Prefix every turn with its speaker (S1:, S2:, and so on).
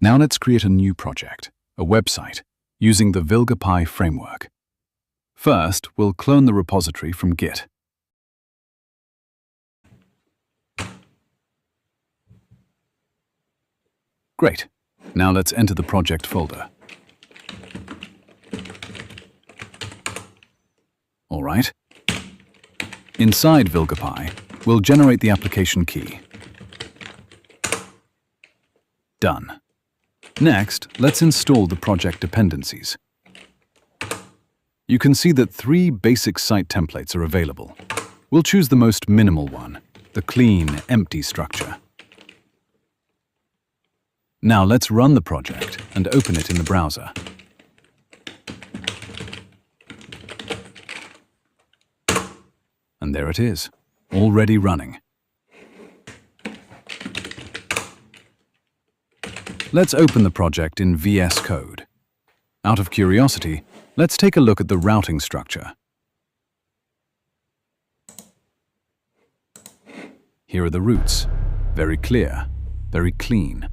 S1: Now let's create a new project, a website, using the VilgerPy framework. First, we'll clone the repository from Git. Great. Now let's enter the project folder. All right. Inside VilgerPy, we'll generate the application key. Done. Next, let's install the project dependencies. You can see that 3 basic site templates are available. We'll choose the most minimal one, the clean, empty structure. Now let's run the project and open it in the browser. And there it is, already running. Let's open the project in VS Code. Out of curiosity, let's take a look at the routing structure. Here are the routes. Very clear, very clean.